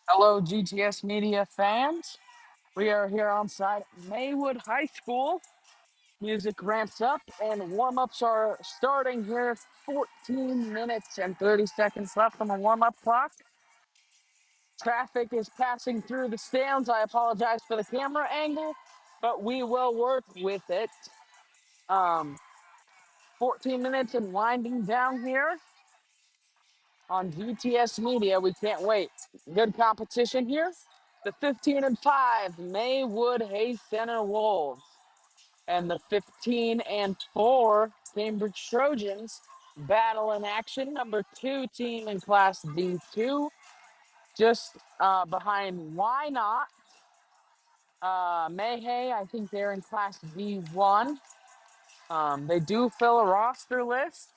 Hello, GTS Media fans. We are here on site at Maywood High School. Music ramps up and warm ups are starting here. 14 minutes and 30 seconds left on the warm up clock. Traffic is passing through the stands. I apologize for the camera angle, but we will work with it. Um, 14 minutes and winding down here on GTS Media. We can't wait. Good competition here. The 15 and 5 Maywood Hay Center Wolves and the 15 and 4 Cambridge Trojans battle in action. Number 2 team in Class D2, just behind Why Not? MayHay, I think they're in Class D1. They do fill a roster list,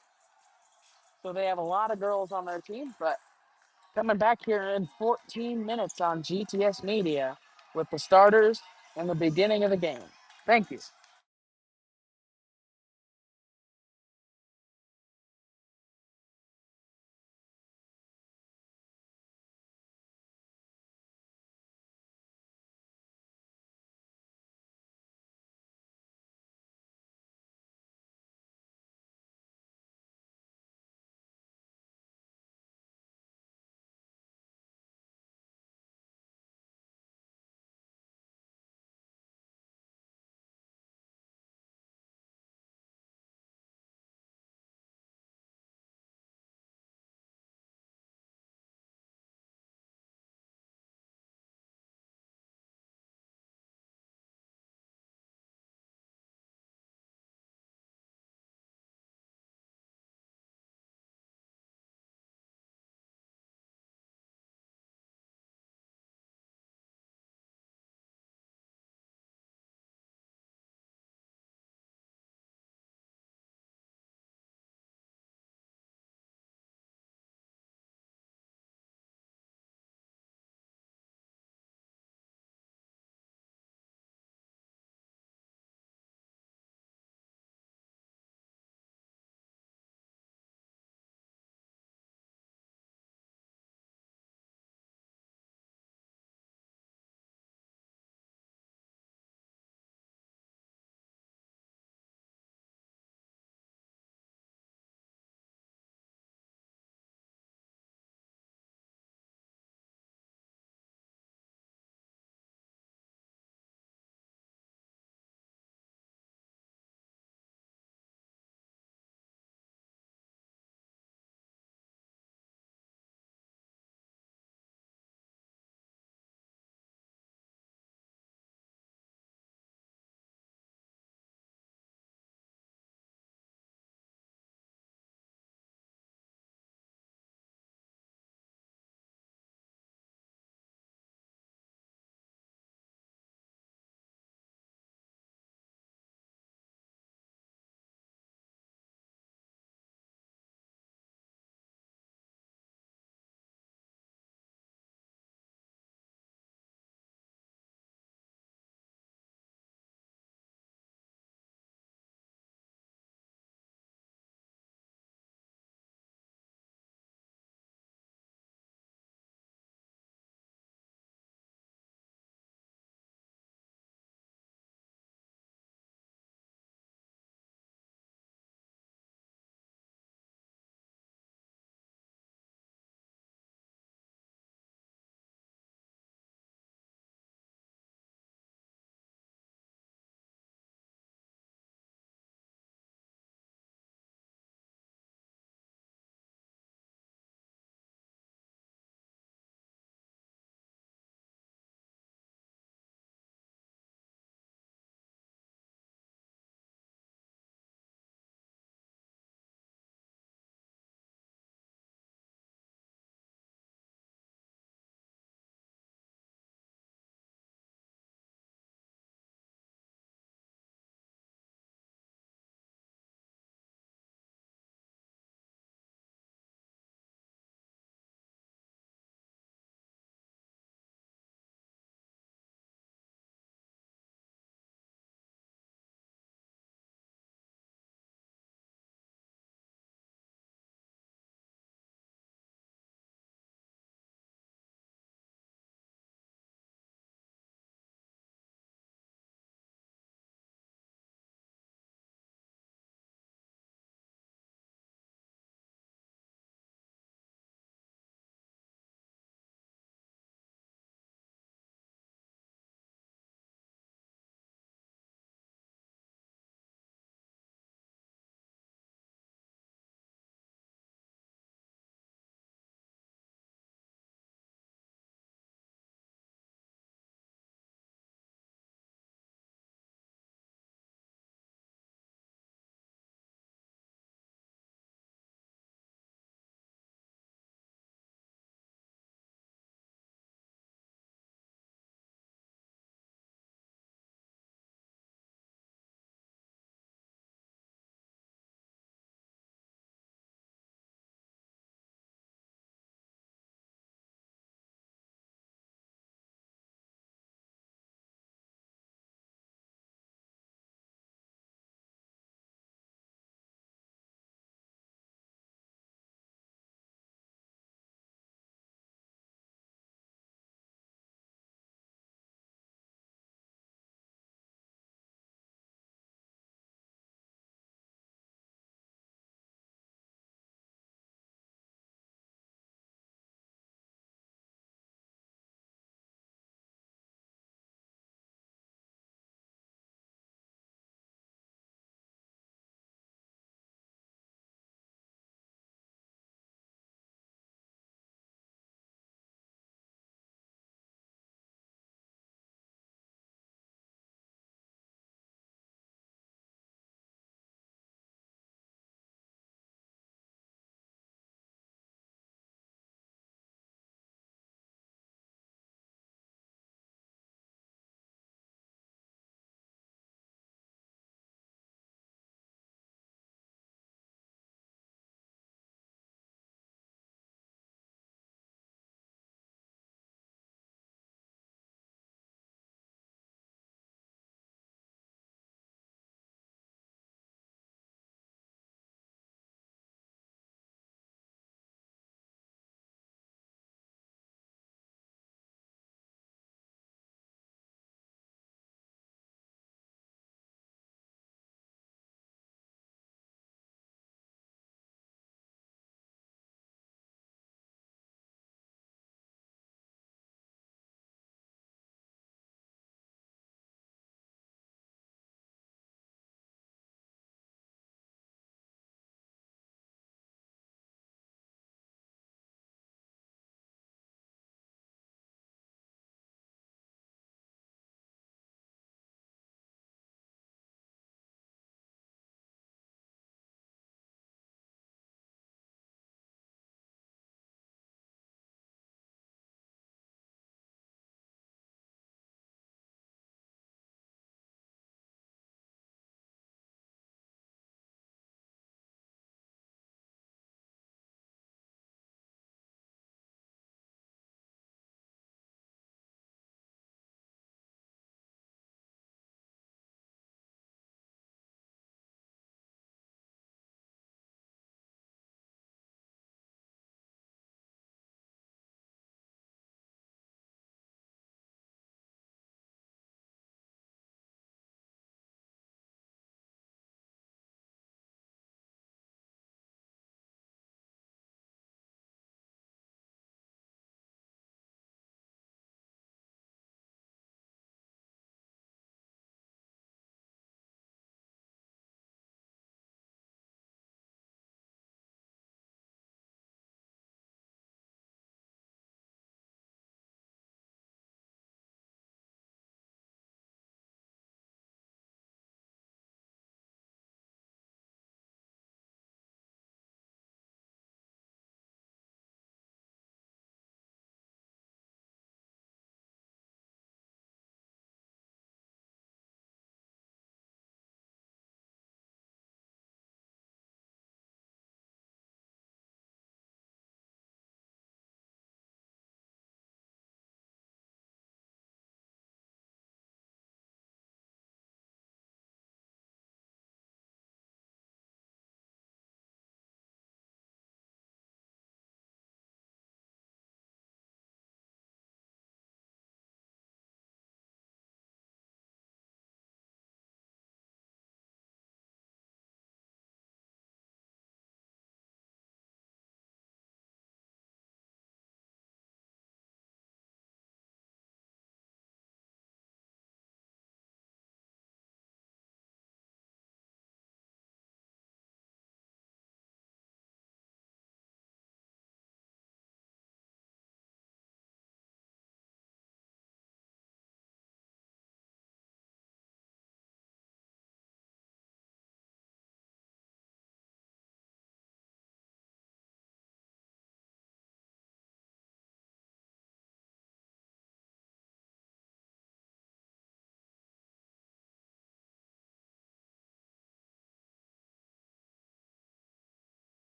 so they have a lot of girls on their team, but coming back here in 14 minutes on GTS Media with the starters and the beginning of the game. Thank you.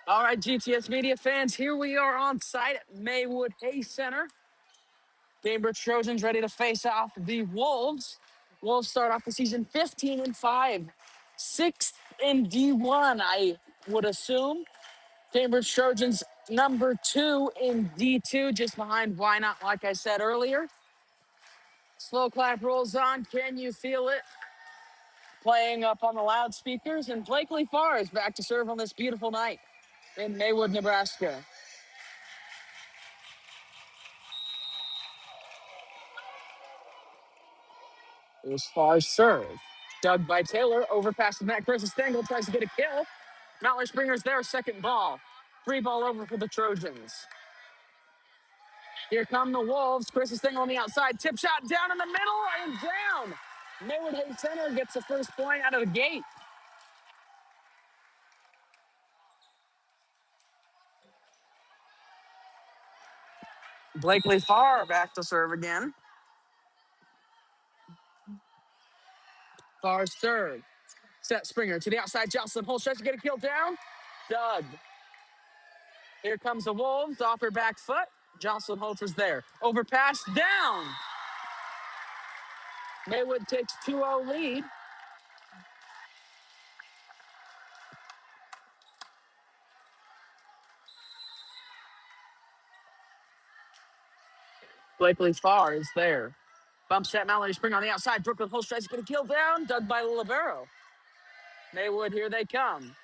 All right, GTS Media fans, here we are on site at Maywood Hay Center. Cambridge Trojans ready to face off the Wolves. Wolves start off the season 15-5, sixth in D1, I would assume. Cambridge Trojans number 2 in D2, just behind Why Not, like I said earlier. Slow clap rolls on. Can you feel it? Playing up on the loudspeakers, and Blakely Farr is back to serve on this beautiful night in Maywood, Nebraska. It was Farr's serve. Dug by Taylor, over past the net. Chris Stengel tries to get a kill. Mallory Springer's there, second ball. Free ball over for the Trojans. Here come the Wolves. Chris Stengel on the outside. Tip shot down in the middle and down. Maywood Hay Center gets the first point out of the gate. Blakely Farr back to serve again. Farr's serve. Set Springer to the outside. Jocelyn Holtz tries to get a kill down. Dug. Here comes the Wolves off her back foot. Jocelyn Holtz is there. Overpass down. Maywood takes 2-0 lead. Blakely Farr is there. Bumps at Mallory Spring on the outside. Brooklyn Holtz tries to get a kill down. Dug by Libero. Maywood, here they come.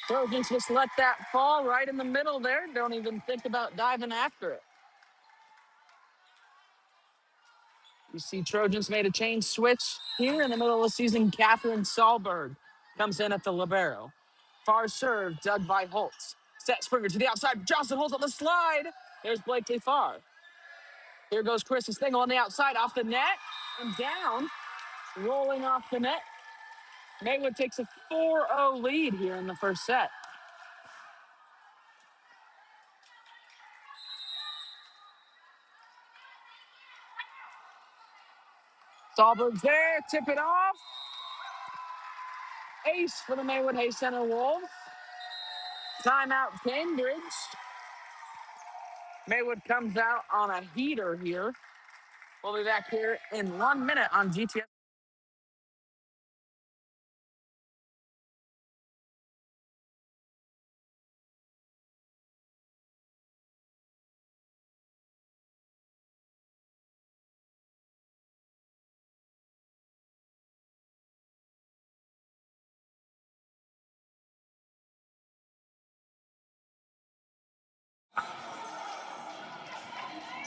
Trojans just let that fall right in the middle there. Don't even think about diving after it. You see Trojans made a change switch here in the middle of the season. Catherine Sahlberg comes in at the libero. Far serve, dug by Holtz. Set Springer to the outside. Johnson holds on the slide. There's Blakely Farr. Here goes Chris Stengel on the outside, off the net and down. Rolling off the net. Maywood takes a 4-0 lead here in the first set. Sahlberg's there, tip it off. Ace for the Maywood Hay Center Wolves. Timeout Cambridge. Maywood comes out on a heater here. We'll be back here in 1 minute on GTS.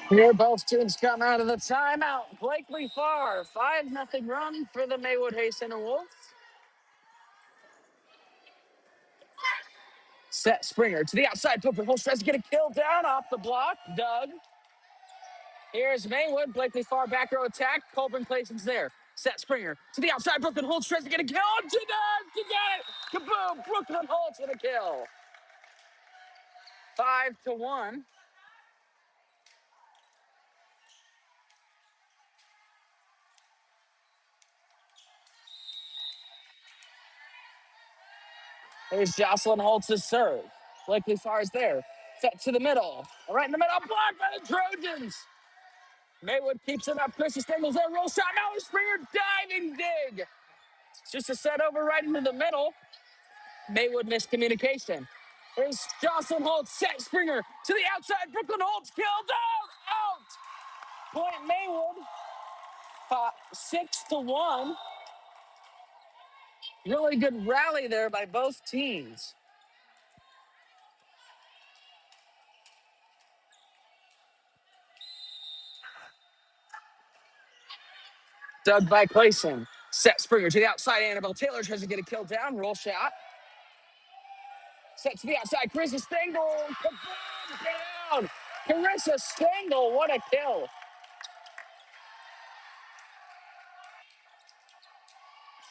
Here, both teams come out of the timeout. Blakely Farr, 5-0 run for the Maywood Hay Center Wolves. Set Springer to the outside. Pooper Holtz tries to get a kill down off the block. Dug. Here's Maywood. Blakely Farr back row attack. Colburn Clayton's there. Set Springer to the outside. Brooklyn Holtz tries to get a kill. She does. She got it. Kaboom. Brooklyn Holtz with a kill. 5-1. There's Jocelyn Holtz's serve. Blakely Farr's there. Set to the middle. Right in the middle. Blocked by the Trojans. Maywood keeps it up. Chris Stengel's there. Roll shot. Now Springer diving dig. Just a set over right into the middle. Maywood miscommunication. There's Jocelyn Holtz. Set Springer to the outside. Brooklyn Holtz killed. Out. Point Maywood. 6-1. Really good rally there by both teams. Dug by Clayson. Set Springer to the outside. Annabelle Taylor tries to get a kill down. Roll shot. Set to the outside. Carissa Stengel. Kaboom! Down. Carissa Stengel. What a kill.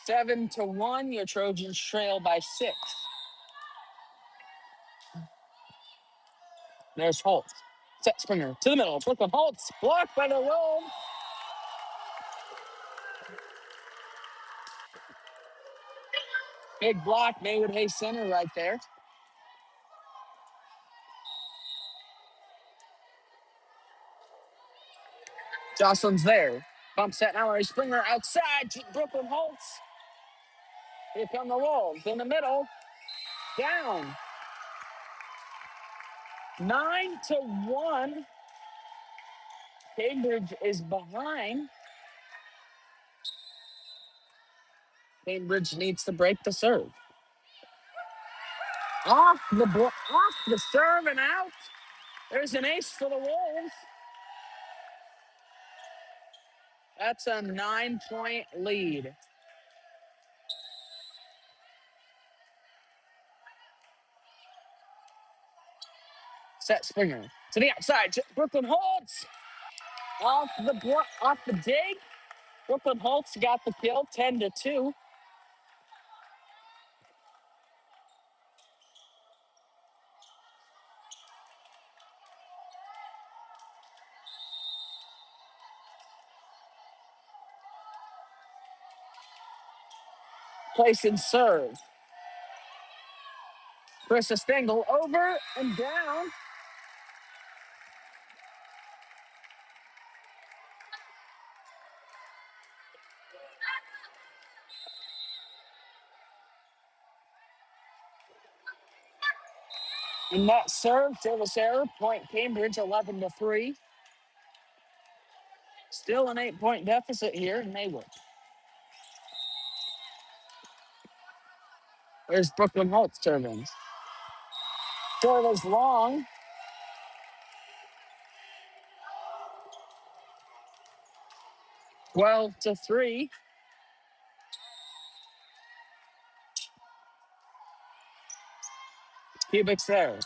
7-1. Your Trojans trail by 6. There's Holtz. Set Springer to the middle. Brooklyn Holtz. Blocked by the roll. Big block. Maywood Hay Center right there. Jocelyn's there. Bump set now. Springer outside. Brooklyn Holtz. Here come the Wolves in the middle. Down. 9-1. Cambridge is behind. Cambridge needs to break the serve. Off the serve and out. There's an ace for the Wolves. That's a 9-point lead. Set Springer to the outside. Brooklyn Holtz off the dig. Brooklyn Holtz got the kill. 10-2. Place in serve. Chris Stengel over and down. And that service error. Point Cambridge 11-3. Still an 8-point deficit here in Maywood. There's Brooklyn Holtz serving. Serve is long. 12-3. Kubik's there.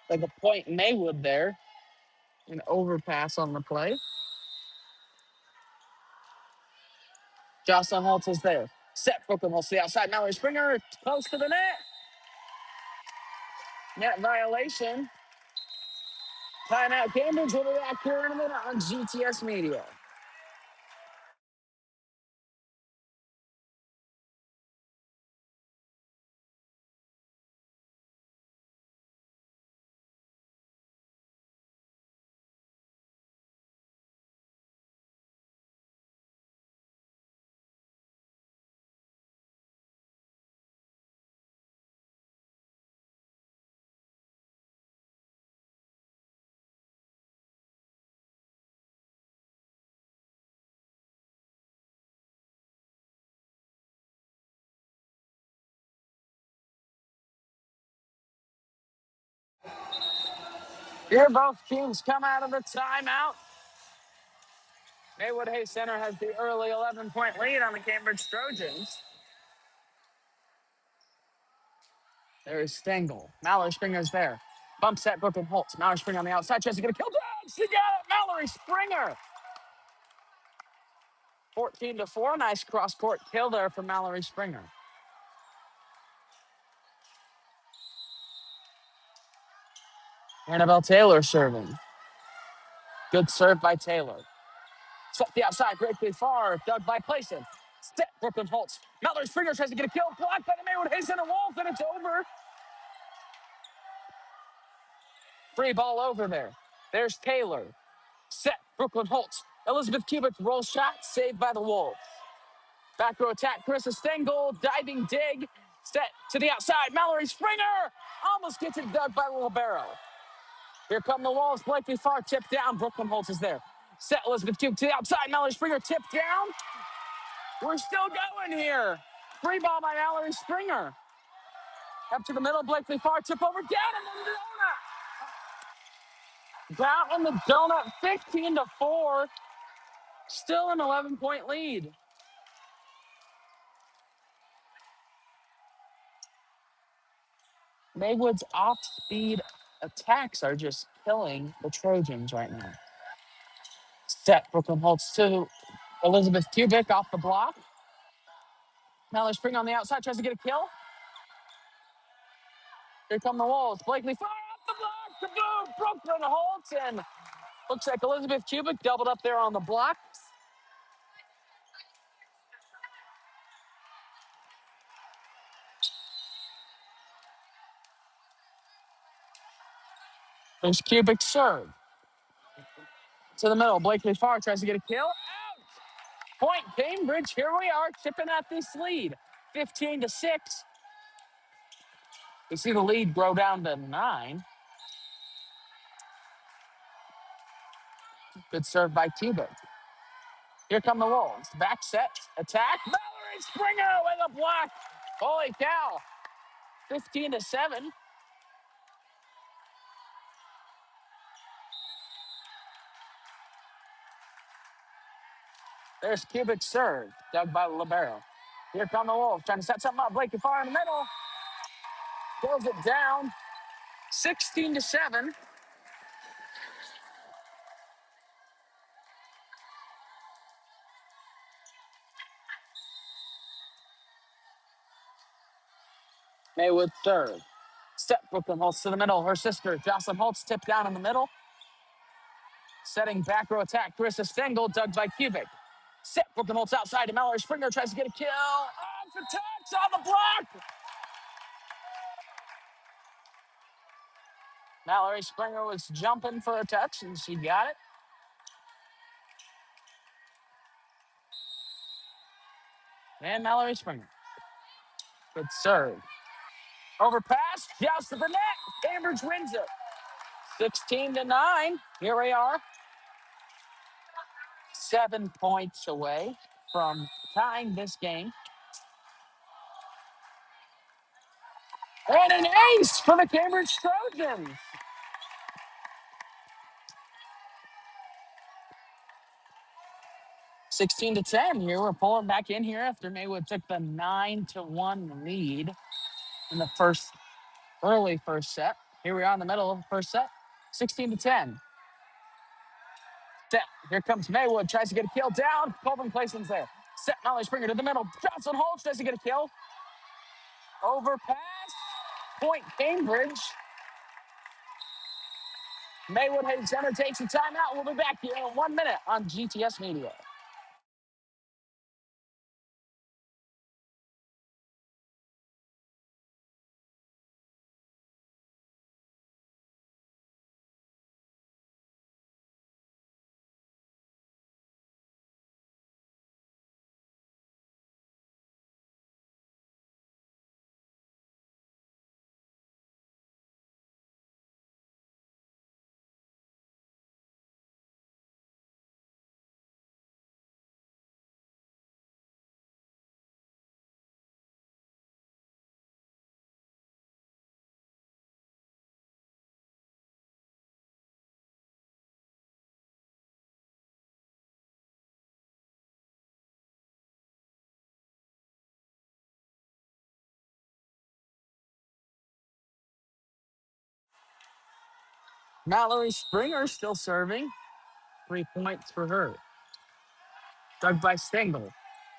Like a point Maywood there. An overpass on the play. Jocelyn Holtz is there. Set Brooklyn Holtz to the outside. Mallory Springer close to the net. Net violation. Timeout. Cambridge will react here in a minute on GTS Media. Here both teams come out of the timeout. Maywood Hay Center has the early 11-point lead on the Cambridge Trojans. There's Stengel. Mallory Springer's there. Bump set Brooklyn Holtz. Mallory Springer on the outside. Tries to get a kill. She got it. Mallory Springer. 14-4. Nice cross-court kill there for Mallory Springer. Annabelle Taylor serving. Good serve by Taylor. Set the outside, greatly far. Dug by Clayson. Step, Brooklyn Holtz. Mallory Springer tries to get a kill. Blocked by the Maywood Hayes and a Wolf, and it's over. Free ball over there. There's Taylor. Set, Brooklyn Holtz. Elizabeth Cubic roll shot, saved by the Wolves. Back row attack, Carissa Stengel, diving dig. Set to the outside, Mallory Springer. Almost gets it dug by the libero. Here come the Wolves. Blakely Farr tipped down. Brooklyn Holtz is there. Set Elizabeth Cubic to the outside. Mallory Springer tipped down. We're still going here. Free ball by Mallory Springer. Up to the middle, Blakely Farr tip over, down in the donut. Down in the donut, 15-4. Still an 11-point lead. Maywood's off-speed attacks are just killing the Trojans right now. Set, Brooklyn Holtz to Elizabeth Cubic off the block. Mallory Springer on the outside, tries to get a kill. Here come the Wolves. Blakely Farr off the block. Kaboom! Brooklyn Holtz, and looks like Elizabeth Cubic doubled up there on the block. There's Cubic serve. To the middle, Blakely Farr tries to get a kill. Out! Point Cambridge, here we are, chipping at this lead. 15-6. We see the lead grow down to 9. Good serve by Cubic. Here come the Wolves. Back set, attack. Mallory Springer with a block. Holy cow. 15-7. There's Cubic serve, dug by libero. Here come the Wolves, trying to set something up. Blakely Farr in the middle. Throws it down. 16-7. Maywood serve. Step Brooklyn Holtz to the middle. Her sister, Jocelyn Holtz, tipped down in the middle. Setting back row attack. Carissa Stengel, dug by Cubic. Set Brooklyn Holtz outside to Mallory Springer, tries to get a kill. Off the touch on the block. Mallory Springer was jumping for a touch, and she got it. And Mallory Springer. Good serve. Overpass, just to the net. Cambridge wins it. 16-9. Here we are. 7 points away from tying this game. And an ace for the Cambridge Trojans. 16-10. Here we're pulling back in here after Maywood took the 9-1 lead in the early first set. Here we are in the middle of the first set. 16-10. Set. Here comes Maywood. Tries to get a kill down. Colvin Clayson's there. Set. Mallory Springer to the middle. Johnson Holtz tries to get a kill. Overpass. Point Cambridge. Maywood Hayes Center takes a timeout. We'll be back here in 1 minute on GTS Media. Mallory Springer still serving. 3 points for her. Dug by Stengel.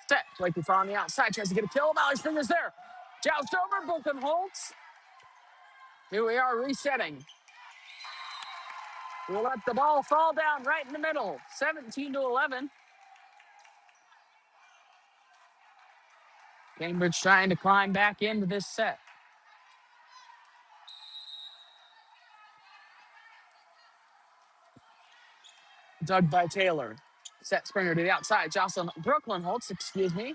Set. Blakely far on the outside. Tries to get a kill. Mallory's fingers there. Joust over. Brooklyn Holtz. Here we are resetting. We'll let the ball fall down right in the middle. 17-11. Cambridge trying to climb back into this set. Dug by Taylor. Set Springer to the outside. Jocelyn Brooklyn Holtz, excuse me.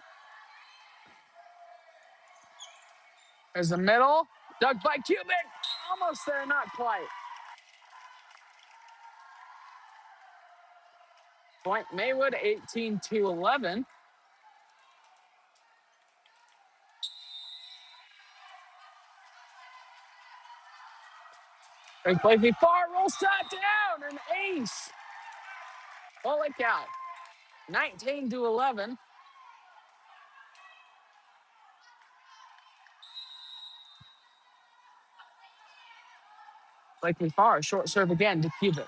There's the middle. Dug by Cubic. Almost there, not quite. Point Maywood, 18-11. Big play far, roll shot down, an ace. Holy cow. 19-11. Blakely far, short serve again to Cubic.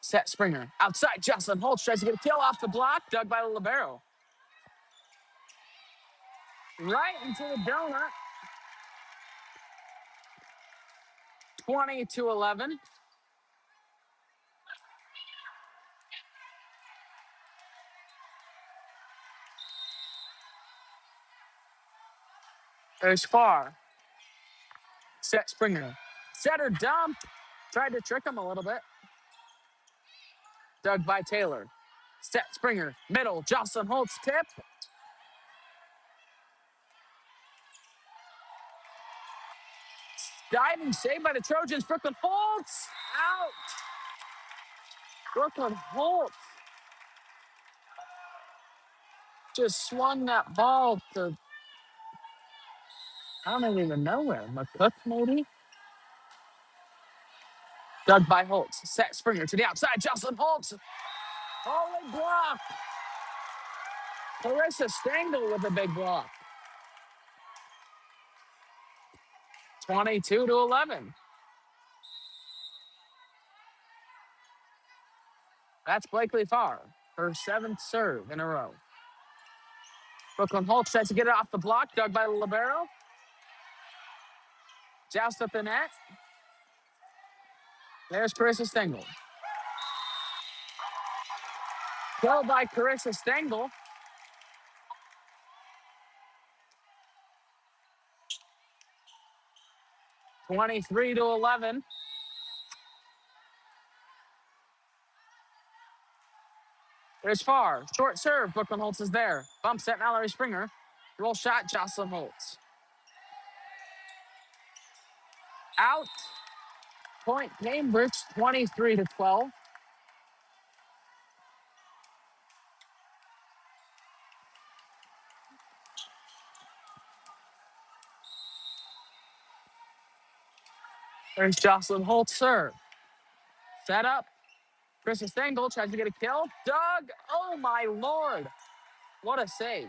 Set Springer. Outside, Jocelyn Holtz tries to get a kill off the block. Dug by the libero. Right into the donut. 20-11. There's far. Set Springer. Setter dump. Tried to trick him a little bit. Dug by Taylor. Set Springer. Middle. Jocelyn Holtz tip. Diving save by the Trojans. Brooklyn Holtz. Out. Brooklyn Holtz just swung that ball to, I don't even know where. McCook, maybe? Dug by Holtz. Set Springer to the outside. Jocelyn Holtz. Holy block. Clarissa Stengel with a big block. 22-11. That's Blakely Farr, her 7th serve in a row. Brooklyn Holtz tries to get it off the block. Dug by the libero. Joust at the net. There's Carissa Stengel. Kill by Carissa Stengel. 23-11. There's Farr. Short serve. Brooklyn Holtz is there. Bump set Mallory Springer. Roll shot. Jocelyn Holtz. Out. Point Cambridge 23-12. There's Jocelyn Holtz serve. Set up. Carissa Stengel tries to get a kill. Doug. Oh my lord. What a save.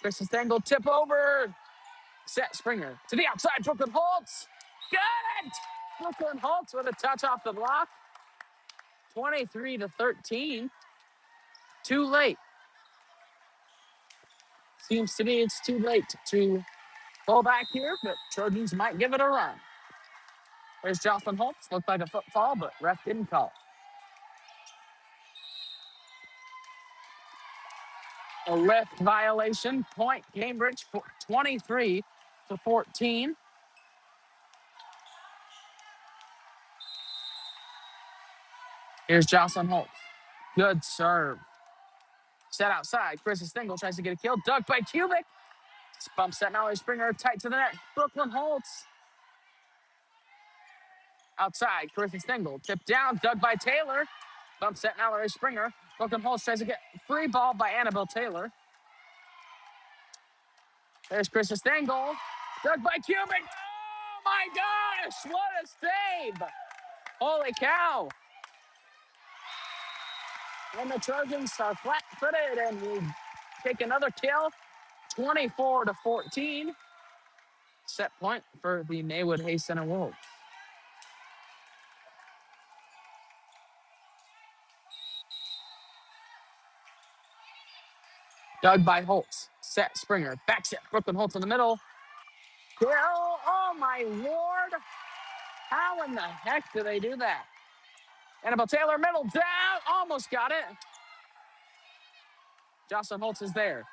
Carissa Stengel tip over. Set Springer to the outside. Brooklyn Holtz. Got it. Brooklyn Holtz with a touch off the block. 23-13. Too late. Seems to me it's too late to pull back here, but Trojans might give it a run. There's Jocelyn Holtz. Looked like a football, but ref didn't call. A lift violation. Point Cambridge 23-14. Here's Jocelyn Holtz. Good serve. Set outside. Carissa Stengel tries to get a kill. Dug by Cubic. Bump set Mallory Springer tight to the net. Brooklyn Holtz. Outside. Carissa Stengel. Tipped down. Dug by Taylor. Bump set Mallory Springer. Brooklyn Holtz tries to get free ball by Annabelle Taylor. There's Carissa Stengel. Dug by Cubic. Oh my gosh. What a save. Holy cow. And the Trojans are flat-footed and we take another kill. 24-14. Set point for the Maywood Hay Center Wolves. Dug by Holtz. Set Springer. Back set. Brooklyn Holtz in the middle. Kill. Oh my lord. How in the heck do they do that? Annabelle Taylor, middle down. Almost got it. Jocelyn Holtz is there.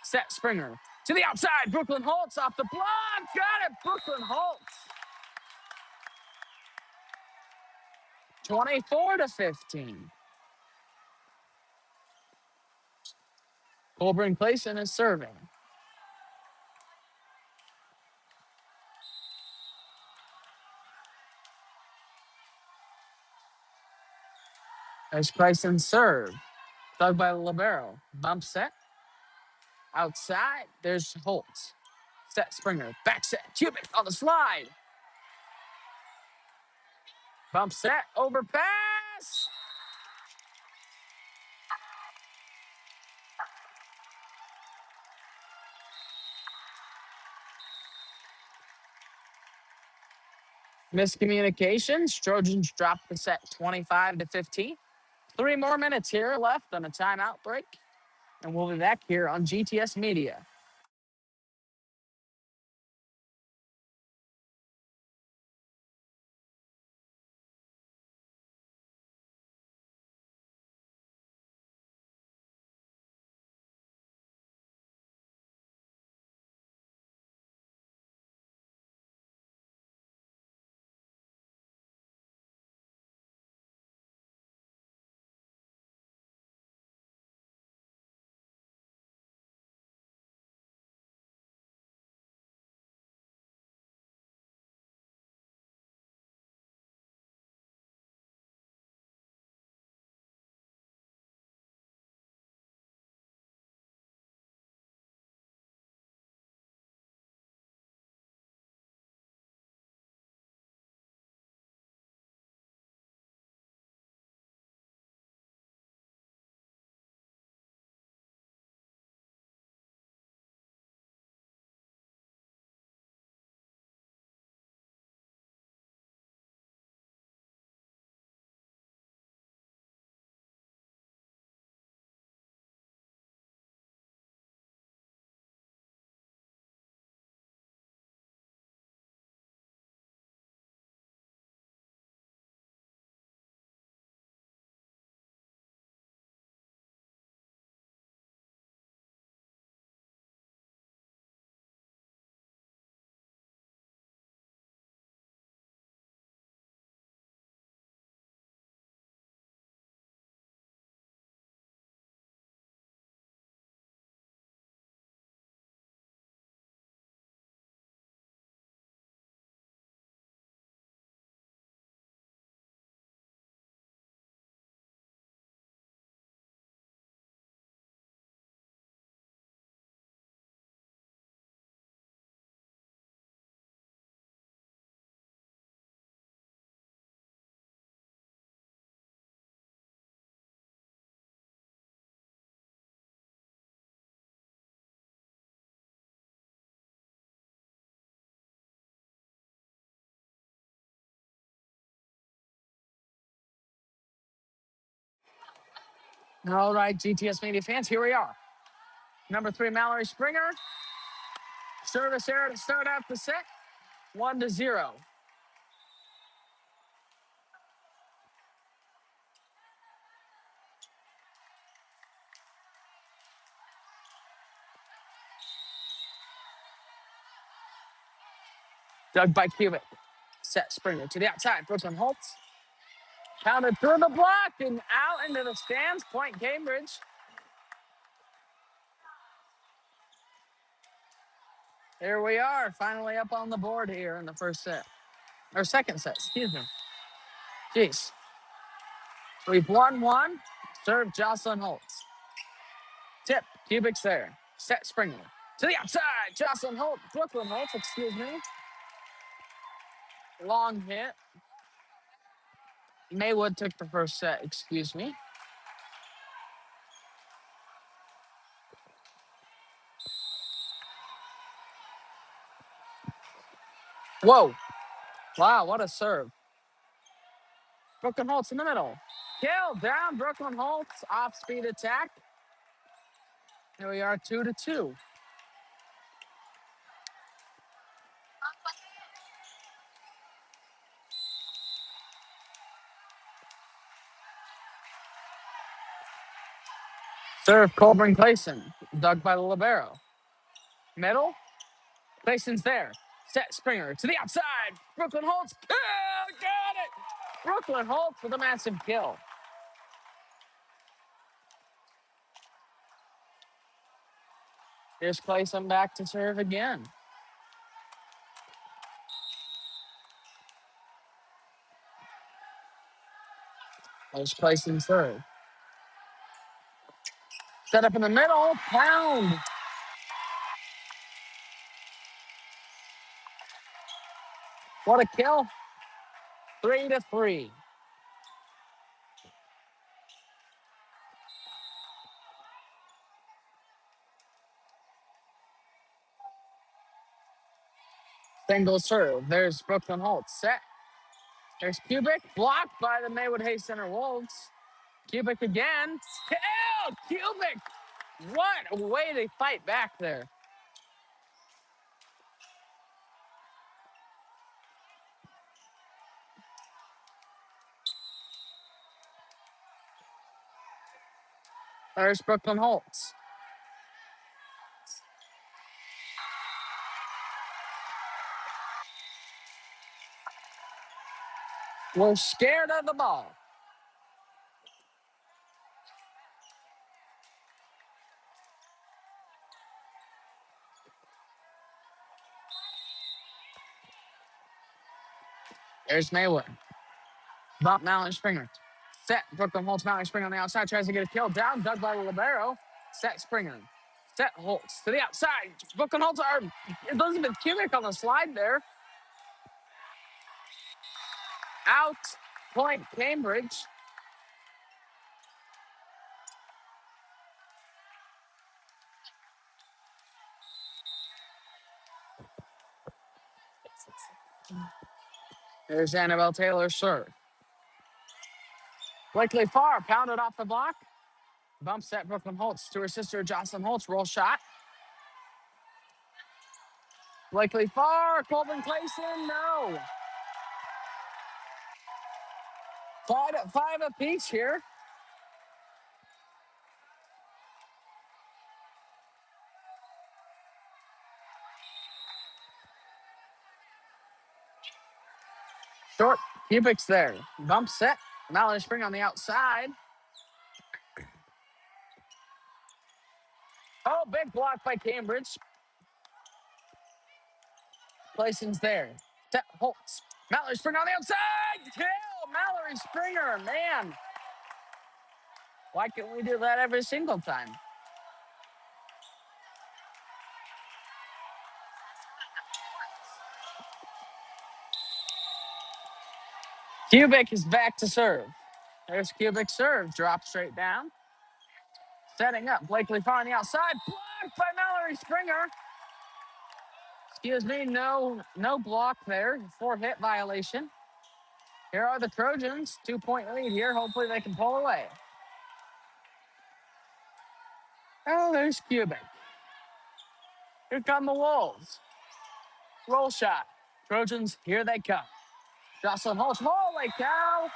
Set Springer. To the outside. Brooklyn Holtz off the block. Got it. Brooklyn Holtz. 24-15. Colburn Clayson is serving. As Clayson serve. Dug by Libero. Bump set. Outside. There's Holtz. Set Springer. Back set. Cubic on the slide. Bump set. Overpass. Miscommunications. Trojans drop the set 25-15. 3 more minutes here left on a timeout break. And we'll be back here on GTS Media. All right, GTS Media fans, here we are. Number 3, Mallory Springer. Service error to start out the set. 1-0. Dug by Cubic. Set Springer to the outside. Brooklyn Holtz. Counted through the block and out into the stands. Point Cambridge. Here we are, finally up on the board here in the first set. Or second set, excuse me. Jeez. We've won one. Serve Jocelyn Holtz. Tip, Cubic's there. Set Springer. To the outside, Jocelyn Holtz. Brooklyn Holtz, excuse me. Long hit. Maywood took the first set, excuse me. Whoa. Wow, what a serve. Brooklyn Holtz in the middle. Kill down Brooklyn Holtz. Off-speed attack. Here we are, 2-2. Serve, Colburn Clayson. Dug by the libero. Middle. Clayson's there. Set Springer to the outside. Brooklyn Holtz. Oh, got it. Brooklyn Holtz with a massive kill. Here's Clayson back to serve again. There's Clayson's serve. Set up in the middle. Pound. What a kill. 3-3. Single serve. There's Brooklyn Holtz. Set. There's Cubic. Blocked by the Maywood Hay Center Wolves. Cubic again. Oh, Cubic. What a way to fight back there. There's Brooklyn Holtz. We're scared of the ball. There's Maywood. Bump Malin Springer. Set Brooklyn Holtz. Malin Springer on the outside. Tries to get a kill. Down. Dug by the libero. Set Springer. Set Holtz to the outside. Brooklyn Holtz are Elizabeth Cubic on the slide there. Out. Point Cambridge. There's Annabelle Taylor serve. Blakely Farr pounded off the block. Bump set Brooklyn Holtz to her sister Jocelyn Holtz. Roll shot. Blakely Farr. Colvin Clayson. No. 5 apiece here. Short. Cubic's there. Bump set. Malin Spring on the outside. Oh, big block by Cambridge. Playson's there. Set Holtz. Mallory Springer on the outside. Kill. Mallory Springer. Man. Why can't we do that every single time? Cubic is back to serve. There's Cubic serve. Drop straight down. Setting up. Blakely Farr on the outside. Blocked by Mallory Springer. Excuse me. No block there. 4-hit violation. Here are the Trojans. 2-point lead here. Hopefully they can pull away. Oh, there's Cubic. Here come the Wolves. Roll shot. Trojans, here they come. Jocelyn Holtz. Holy cow.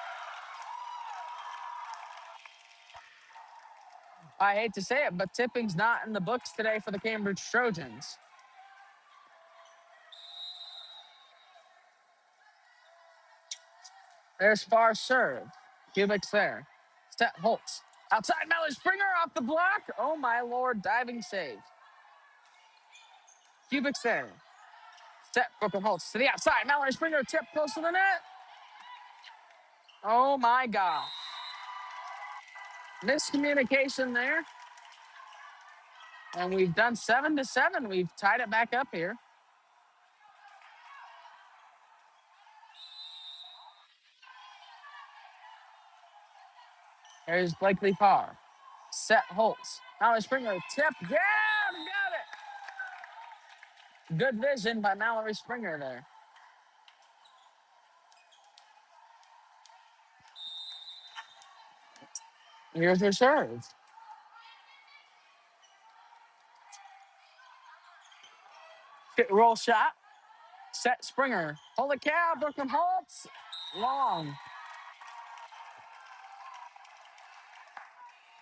I hate to say it, but tipping's not in the books today for the Cambridge Trojans. There's Farr serve. Cubic's there. Set Holtz. Outside Mallory Springer off the block. Oh my lord, diving save. Cubic's there. Set Brooklyn Holtz to the outside. Mallory Springer tip close to the net. Oh my god. Miscommunication there. And we've done 7-7. We've tied it back up here. There's Blakely Farr. Set Holtz. Mallory Springer tip. Yeah, got it. Good vision by Mallory Springer there. Here's her serve. Roll shot. Set Springer. Holy cow, Brooklyn Holtz. Long.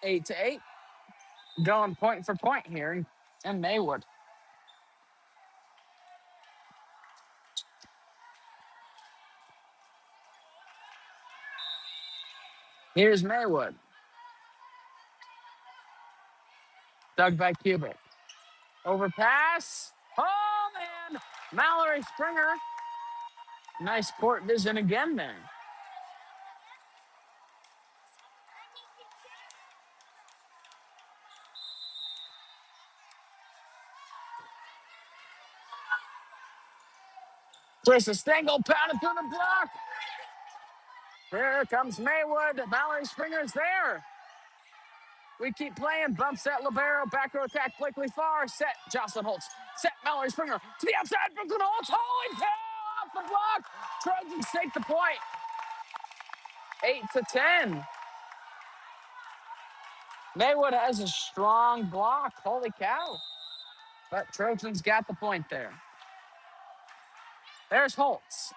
8-8. Going point for point here in Maywood. Here's Maywood. Dug by Cubic. Overpass. Oh, man. Mallory Springer. Nice court vision again there. Trista Stengel pounded through the block. Here comes Maywood. Mallory Springer's there. We keep playing. Bump set Libero. Back row attack. Blakely Farr. Set Jocelyn Holtz. Set Mallory Springer. To the outside. Brooklyn Holtz. Holy cow! Off the block. Trojans take the point. 8-10. Maywood has a strong block. Holy cow. But Trojans got the point there. There's Holtz.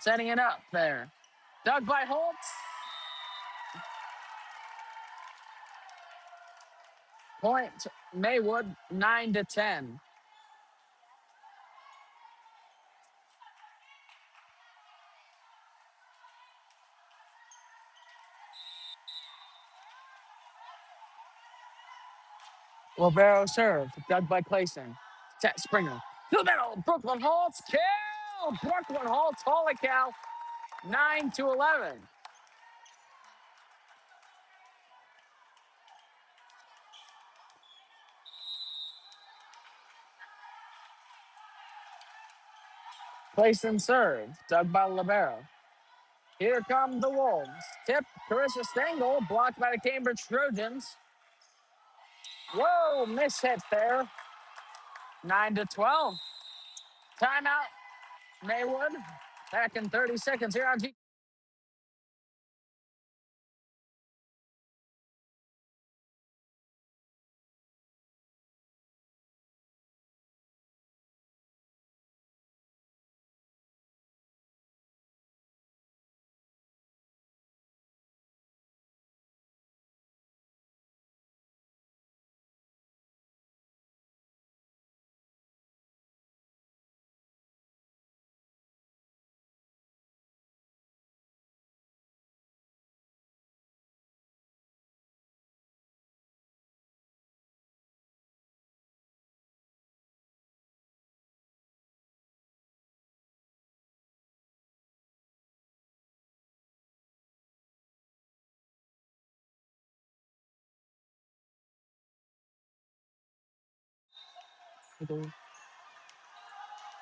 Setting it up there. Dug by Holtz. Point Maywood 9-10. Libero serve. Dug by Clayson. Set Springer. To the middle. Brooklyn Holtz. Kill. Brooklyn Holtz. Holy cow. 9-11. Clayson serve. Dug by Libero. Here come the Wolves. Tip. Carissa Stengel. Blocked by the Cambridge Trojans. Whoa. Miss hit there. 9-12. Timeout. Maywood. Back in 30 seconds here on G.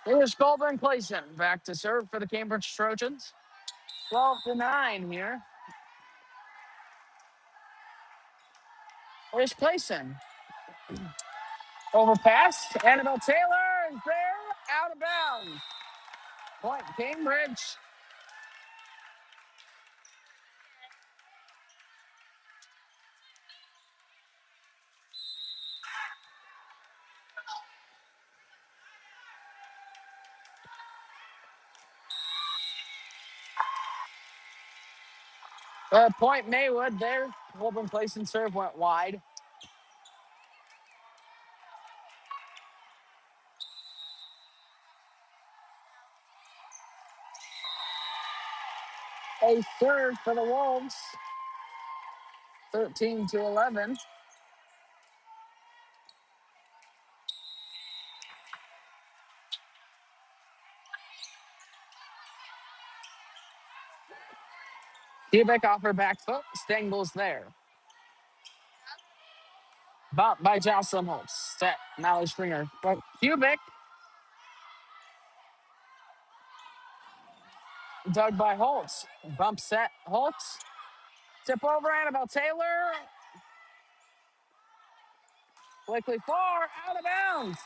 Here's Goldberg Clayson back to serve for the Cambridge Trojans. 12-9 here. Here's Clayson. Overpass. Annabelle Taylor is there. Out of bounds. Point Cambridge. Point Maywood there. Goldberg Clayson serve went wide. A serve for the Wolves. 13-11. Quebec off her back foot. Stengel's there. Bump by Jocelyn Holtz. Set. Mallory Springer. But Quebec. Dug by Holtz. Bump set. Holtz. Tip over Annabelle Taylor. Blakely Farr. Out of bounds.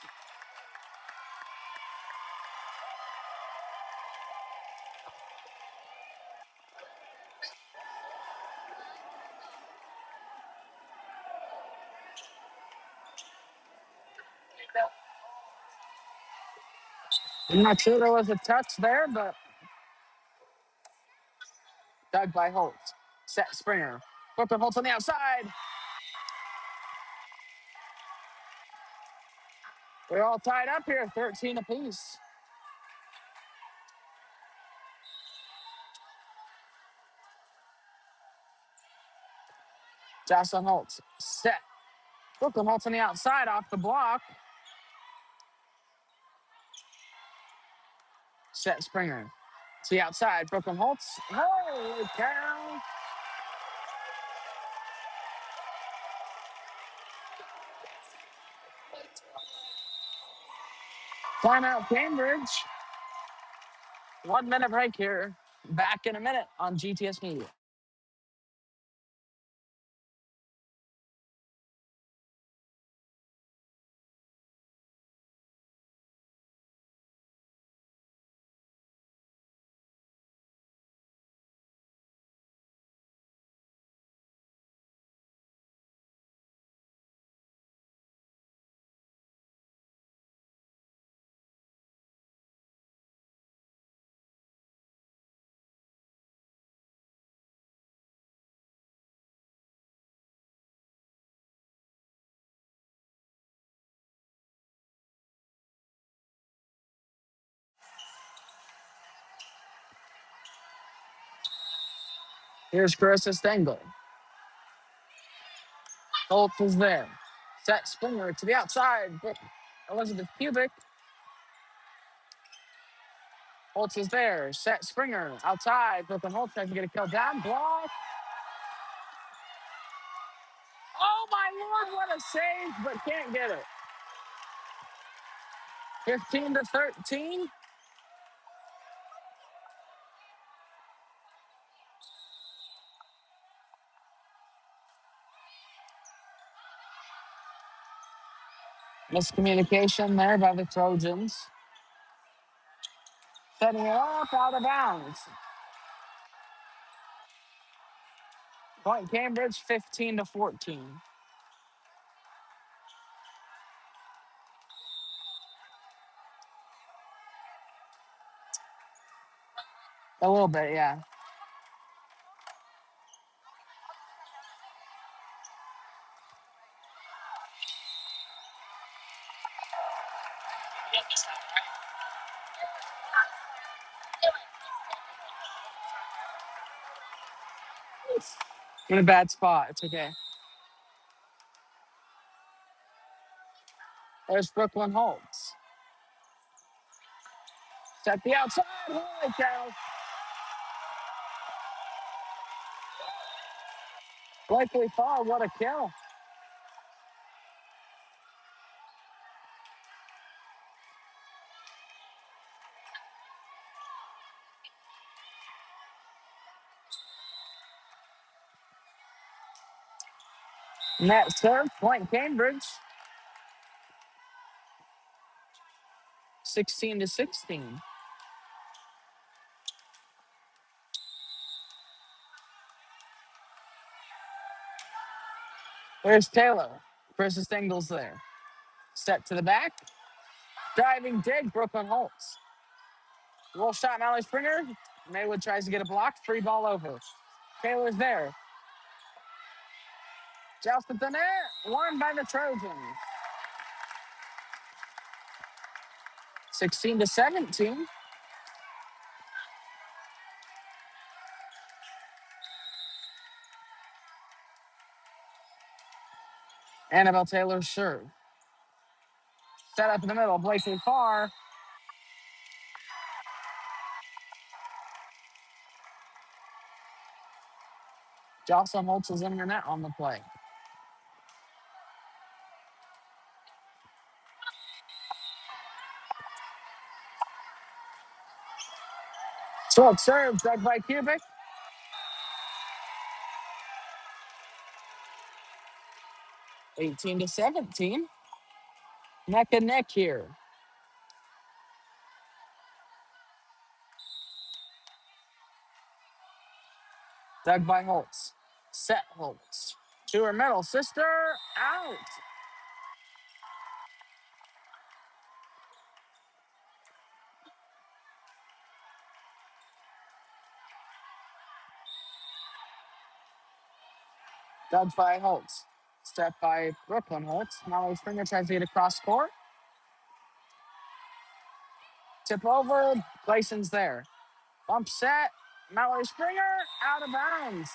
I'm not sure there was a touch there, but dug by Holt. Set Springer. Brooklyn Holt's on the outside. We're all tied up here, 13 apiece. Jocelyn Holtz. Set. Brooklyn Holt's on the outside off the block. Set Springer. To the outside. Brooklyn Holtz. Holy cow. Timeout Cambridge. 1 minute break here. Back in a minute on GTS Media. Here's Carissa Stengel. Holtz is there. Set Springer to the outside. Elizabeth Kubik. Holtz is there. Set Springer outside. Brooklyn Holtz tries to get a kill down. Block. Oh my lord, what a save, but can't get it. 15-13. Miscommunication there by the Trojans. Setting it up out of bounds. Point Cambridge 15-14. A little bit, yeah. In a bad spot. It's okay. There's Brooklyn Holtz. Set the outside. Holy cow. Likely fall. What a kill. Net serve. Point Cambridge. 16-16. There's Taylor. Chris Stengel's there. Set to the back. Driving dig. Brooklyn Holtz. Roll shot. Mallory Springer. Maywood tries to get a block. Free ball over. Taylor's there. Joust at the net. Won by the Trojans. 16-17. Annabelle Taylor serve. Set up in the middle. Blakely Farr. Jocelyn Holtz is in the net on the play. Short serve. Dug by Kubik. 18-17. Neck and neck here. Dug by Holtz. Set Holtz. To her middle. Sister out. Dug by Holtz. Step by Brooklyn Holtz. Mallory Springer tries to get across court. Tip over. Glasson's there. Bump set. Mallory Springer out of bounds.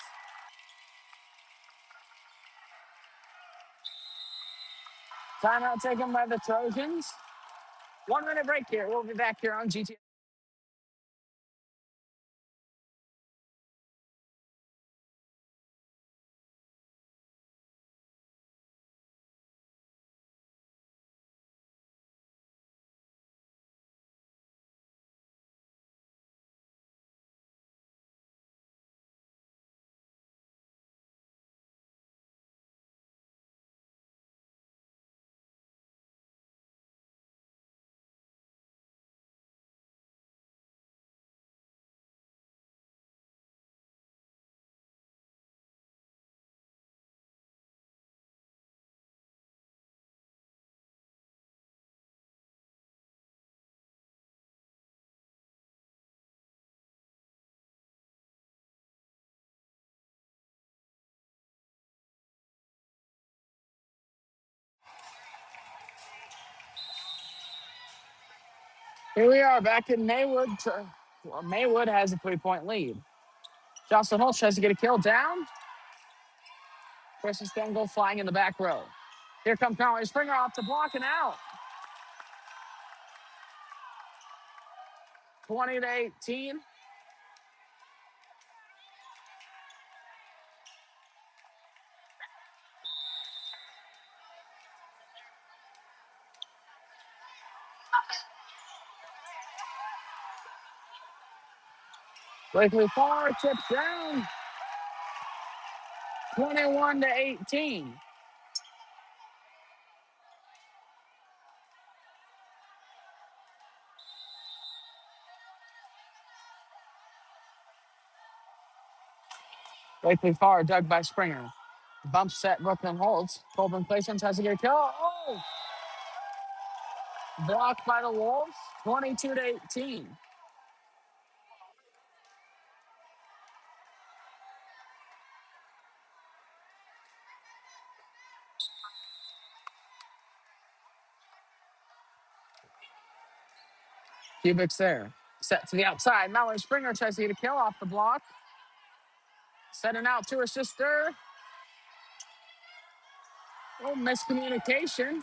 Timeout taken by the Trojans. 1 minute break here. We'll be back here on GT. Here we are back in Maywood. Maywood has a 3-point lead. Jocelyn Holtz tries to get a kill down. Christian Stengel flying in the back row. Here comes Mallory Springer off the block and out. 20-18. Blakely Farr chips down. 21-18. Blakely Farr dug by Springer. Bump set Brooklyn Holtz. Colburn Clayson tries to get a kill. Oh! Blocked by the Wolves. 22-18. Kubik's there. Set to the outside. Mallory Springer tries to get a kill off the block. Setting out to her sister. Oh, miscommunication.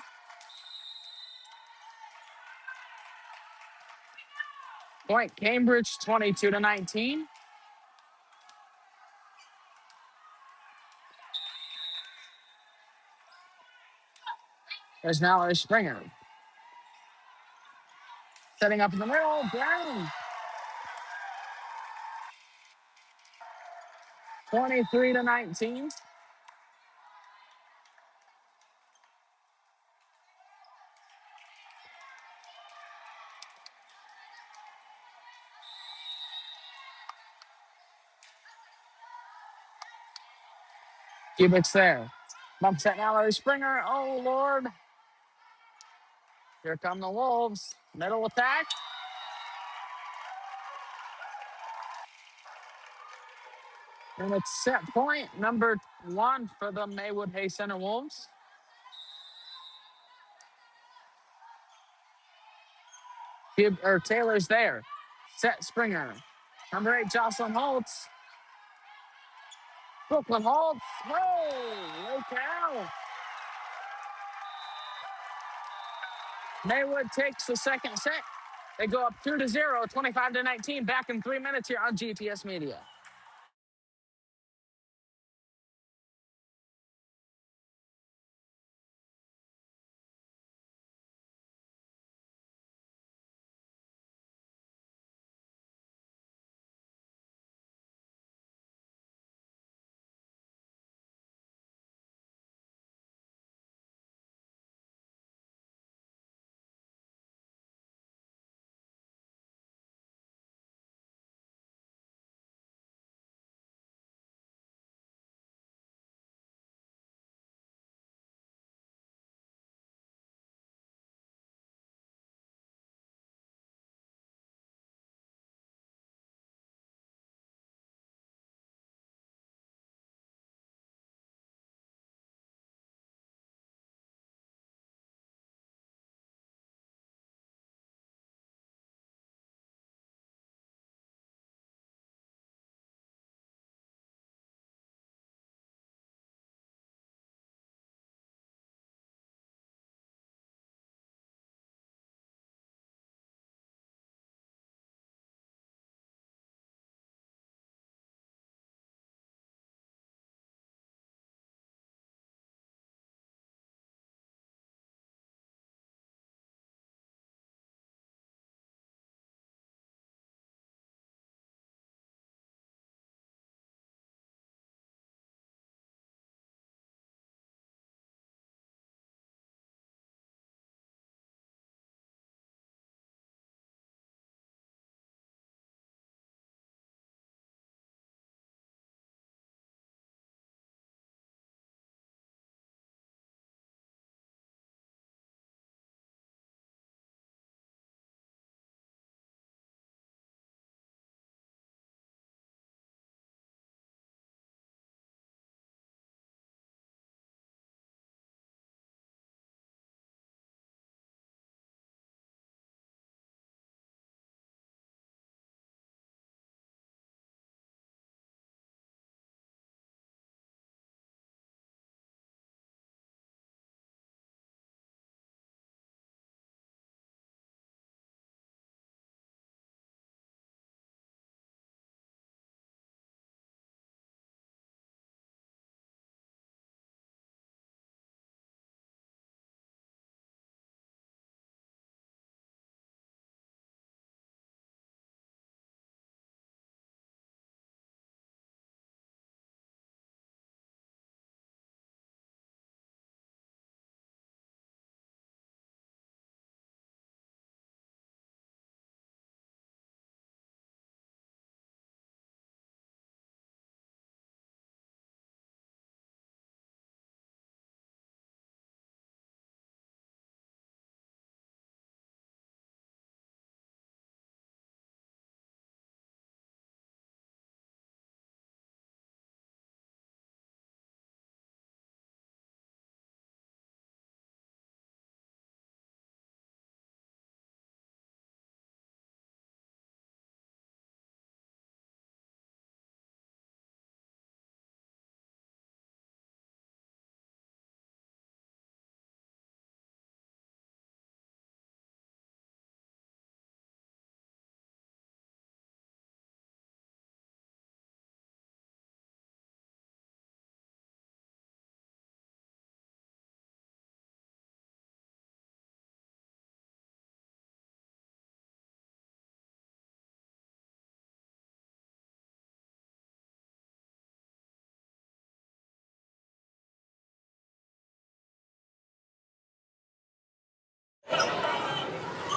Point Cambridge 22-19. There's Mallory Springer. Setting up in the middle. Brown. 23-19. Kubik's there. Bump set Mallory Springer. Oh, Lord. Here come the Wolves. Middle attack. And it's set point number 1 for the Maywood Hay Center Wolves. Taylor's there. Set Springer. Number 8, Jocelyn Holtz. Brooklyn Holtz. Whoa! Look out. Maywood takes the second set. They go up 2-0, 25-19. Back in 3 minutes here on GTS Media.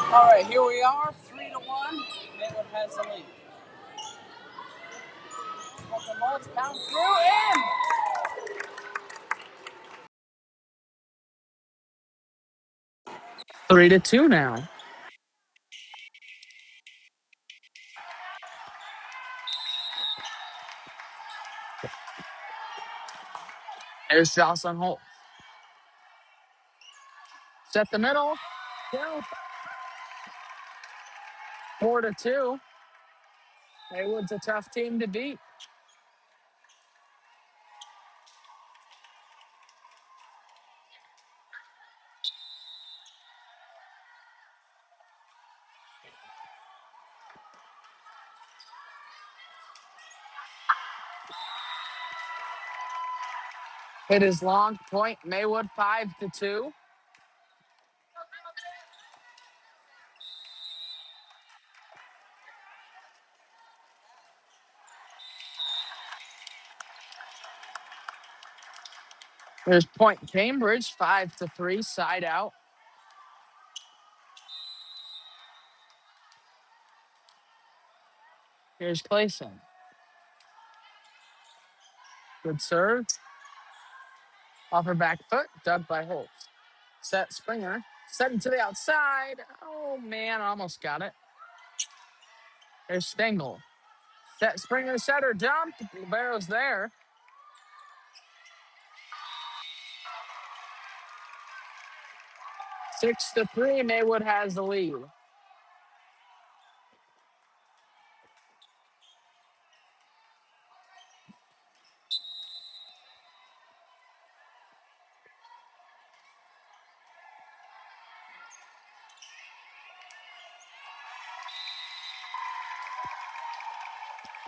All right, here we are, 3-1. Maywood has the lead. The ball's down through and 3-2 now. There's Jocelyn Holt. Set the middle. Go. 4-2. Maywood's a tough team to beat. Hit is long point. Maywood 5-2. There's point Cambridge 5-3. Side out. Here's Clayson. Good serve. Off her back foot. Dug by Holt. Set Springer. Setting to the outside. Oh man, almost got it. There's Stengel. Set Springer setter dump. Barrow's there. 6-3. Maywood has the lead.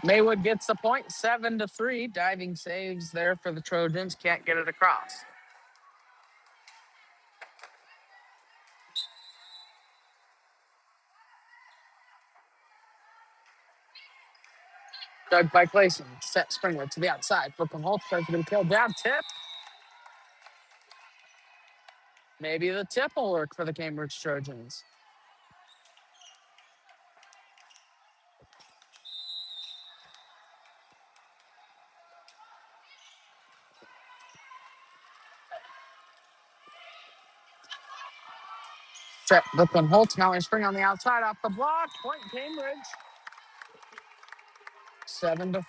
Maywood gets the point, 7-3. Diving saves there for the Trojans. Can't get it across. Dug by Clayson. Set Springer to the outside. Brooklyn Holt tries to get a kill down. Tip. Maybe the tip will work for the Cambridge Trojans. Set Brooklyn Holt. Now he's Springer on the outside off the block. Point Cambridge. 7-5.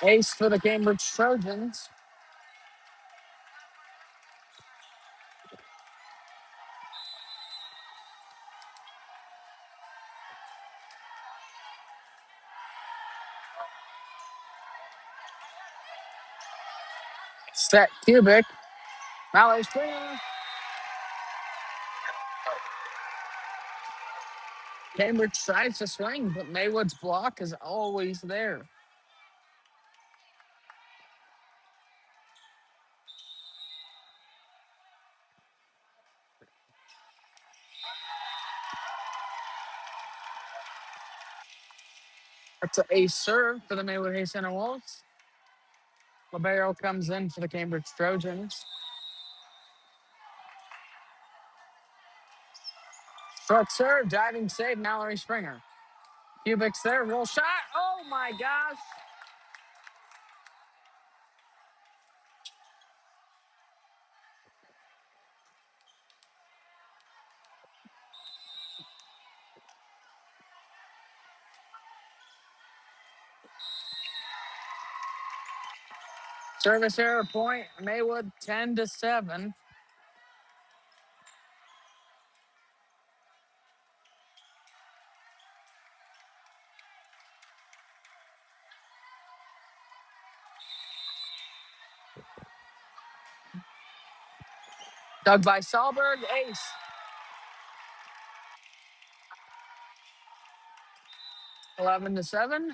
Ace for the Cambridge Trojans. Set Cubic. Mallory Springer. Cambridge tries to swing, but Maywood's block is always there. That's an ace serve for the Maywood Hay Center Wolves. Libero comes in for the Cambridge Trojans. Short serve, diving save, Mallory Springer. Kubik's there, roll shot. Oh my gosh. Service error point, Maywood 10-7. Dug by Solberg, ace. 11-7.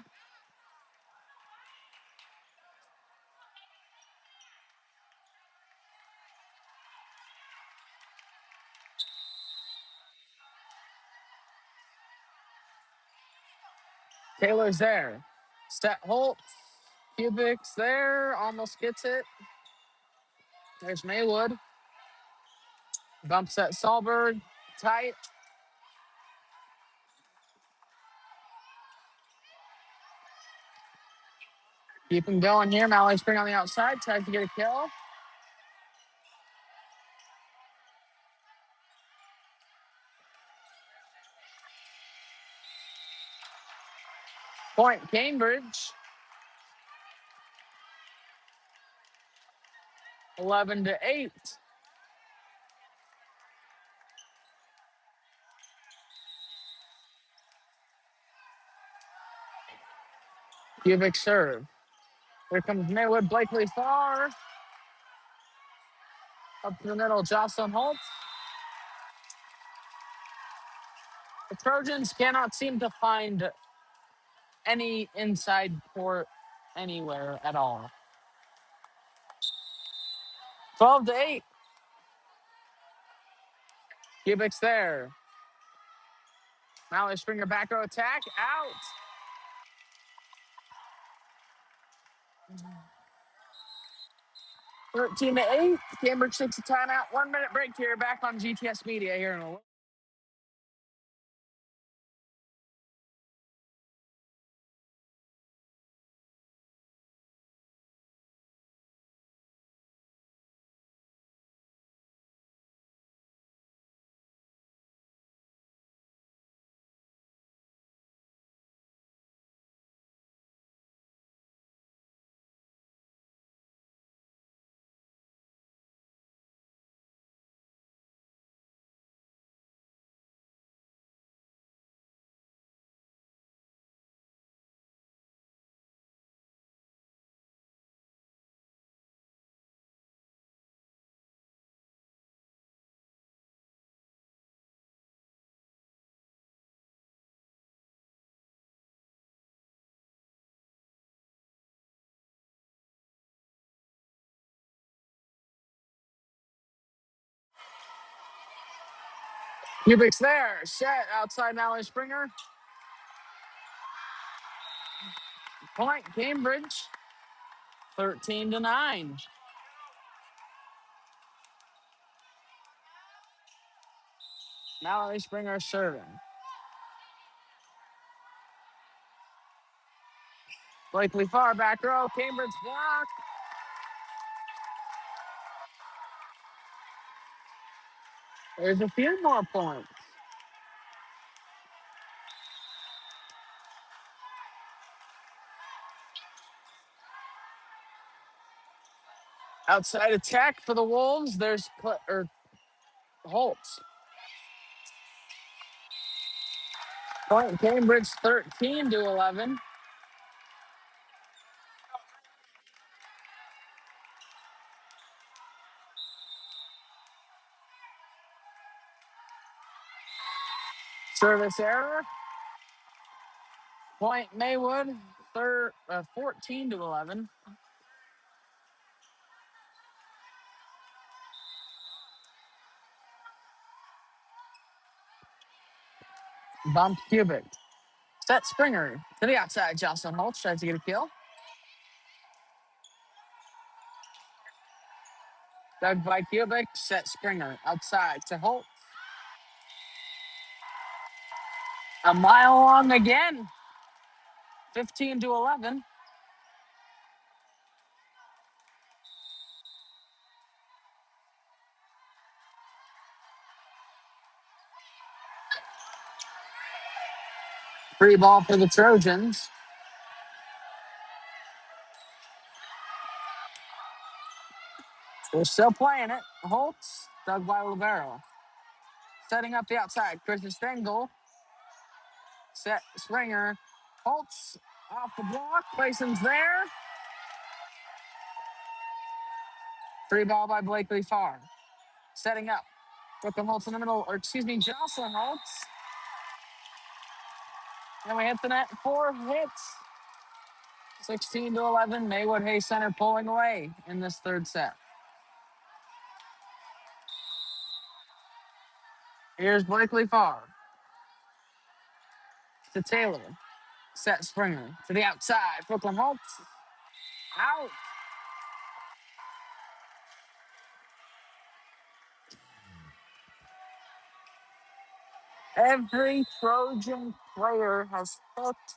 Taylor's there. Set Holt. Kubik's there. Almost gets it. There's Maywood. Bumps at Solberg. Tight. Keep him going here. Mallory Spring on the outside. Tries to get a kill. Point Cambridge. 11-8. Kubik serve. Here comes Maywood. Blakely far. Up to the middle. Jocelyn Holtz. The Trojans cannot seem to find any inside court anywhere at all. 12-8. Kubik's there. Mallory Springer back row attack. Out. 13-8. Cambridge takes a timeout. 1 minute break here. Back on GTS Media here in a little. Kubik's there. Set outside Mallory Springer. Point Cambridge. 13-9. Mallory Springer serving. Blakely far back row. Cambridge block. There's a few more points. Outside attack for the Wolves. There's Holtz. Point Cambridge 13-11. Service error. Point Maywood 14-11. Bump Cubic. Set Springer to the outside. Jocelyn Holtz tries to get a kill. Dug by Cubic. Set Springer outside to Holtz. A mile long again. 15-11. Free ball for the Trojans. We're still playing it. Holtz, dug by Libero. Setting up the outside. Chris Stengel. Set Springer. Holtz off the block. Clayton's there. Free ball by Blakely Farr. Setting up. Brooklyn Holtz in the middle, or excuse me, Jocelyn Holtz. And we hit the net. 4 hits. 16-11. Maywood Hay Center pulling away in this third set. Here's Blakely Farr. To Taylor. Set Springer to the outside. Brooklyn Holtz out. Every Trojan player has hooked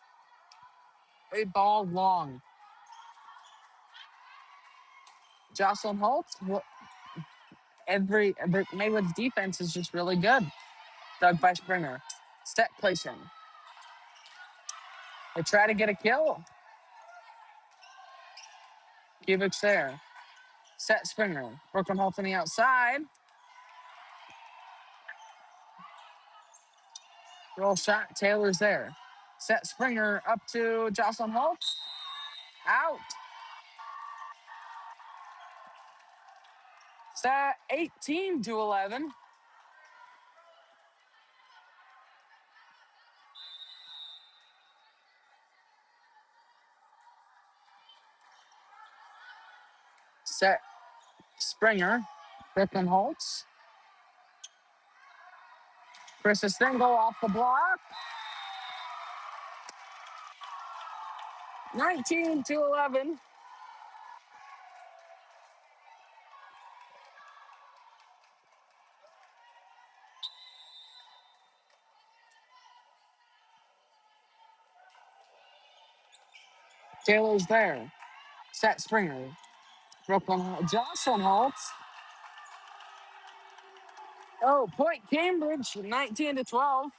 a ball long. Jocelyn Holtz, every Maywood's defense is just really good. Dug by Springer. Set placing. They try to get a kill. Kubik's there. Set Springer. Brooklyn Holtz on the outside. Roll shot. Taylor's there. Set Springer up to Jocelyn Holtz. Out. Set 18-11. Set Springer. Brooklyn Holtz. Chris Stingle off the block. 19-11. Taylor's there. Set Springer. Jocelyn Holtz. Oh, point Cambridge, 19-12.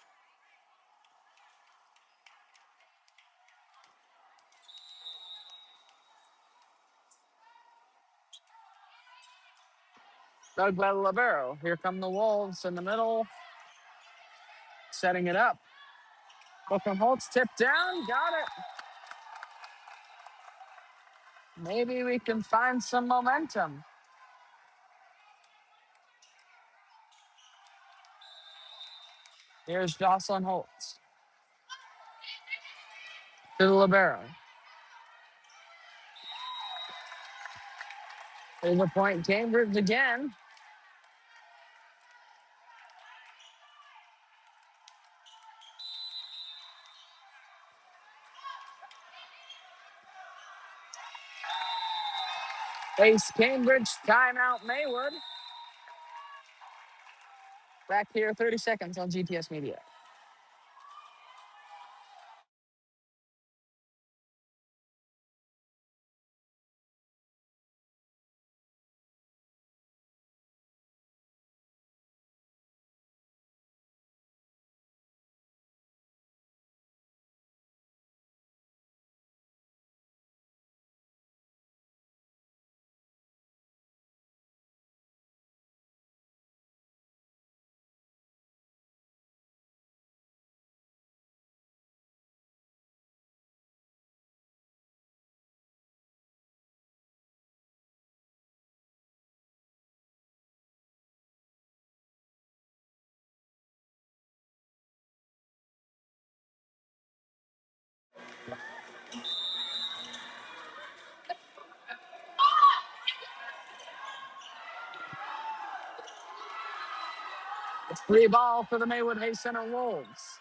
Dug by Libero. Here come the Wolves in the middle, setting it up. Brooklyn Holtz tipped down, got it. Maybe we can find some momentum. Here's Jocelyn Holtz to the Libero. There's a point Cambridge again. Ace Cambridge, timeout Maywood. Back here, 30 seconds on GTS Media. It's free ball for the Maywood Hay Center Wolves.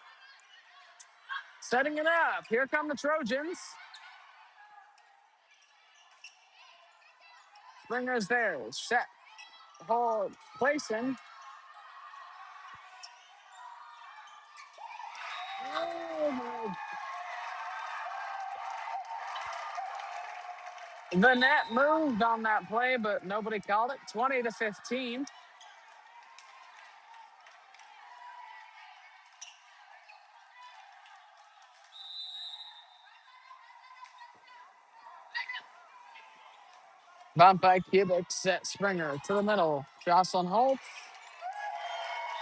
Setting it up. Here come the Trojans. Springer's there. Set. Hold. Placing. Oh, my. The net moved on that play, but nobody called it. 20-15. Bump by Kubik. Set Springer to the middle. Jocelyn Holtz.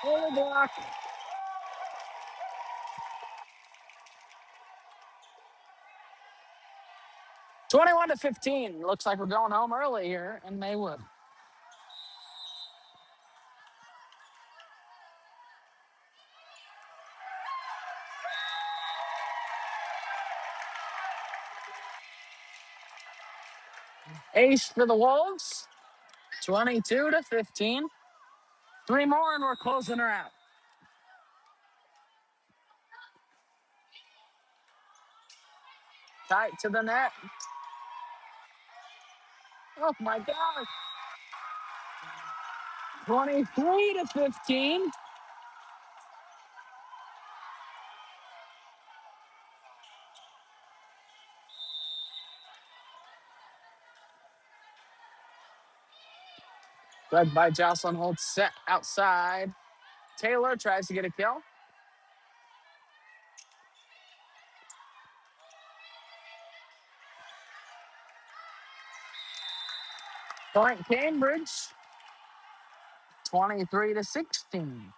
Full block. 21-15. Looks like we're going home early here in Maywood. Ace for the Wolves. 22-15. Three more and we're closing her out. Tight to the net. Oh my gosh. 23-15. Led by Jocelyn Holtz, set outside. Taylor tries to get a kill. Point Cambridge, 23-16.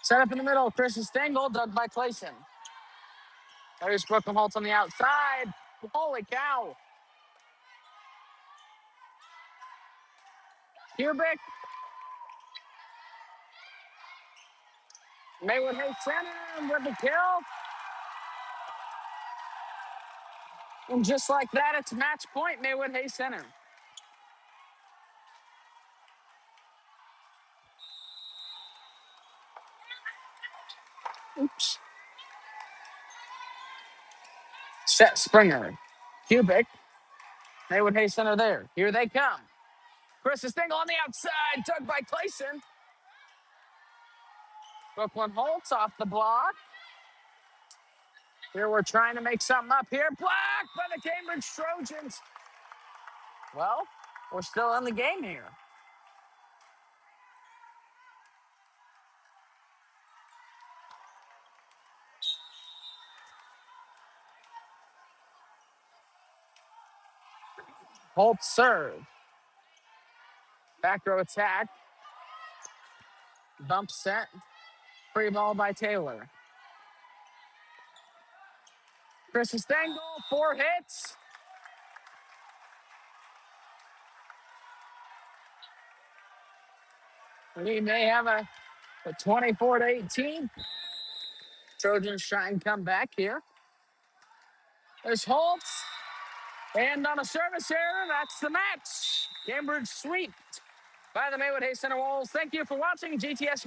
Set up in the middle. Chris Stengel, dug by Clayson. There's Brooklyn Holtz on the outside. Holy cow. Cubic. Maywood Hay Center with the kill. And just like that, it's match point, Maywood Hay Center. Oops. Set Springer. Cubic. Maywood Hay Center there. Here they come. Chris Stengel on the outside, dug by Clayson. Brooklyn Holtz off the block. Here we're trying to make something up here. Blocked by the Cambridge Trojans. Well, we're still in the game here. Holtz serve. Back row attack. Bump set. Free ball by Taylor. Chris Stengel, 4 hits. We may have a 24-18. Trojans try and come back here. There's Holtz. And on a service error, that's the match. Cambridge sweep by the Maywood Hay Center Wolves. Thank you for watching GTS.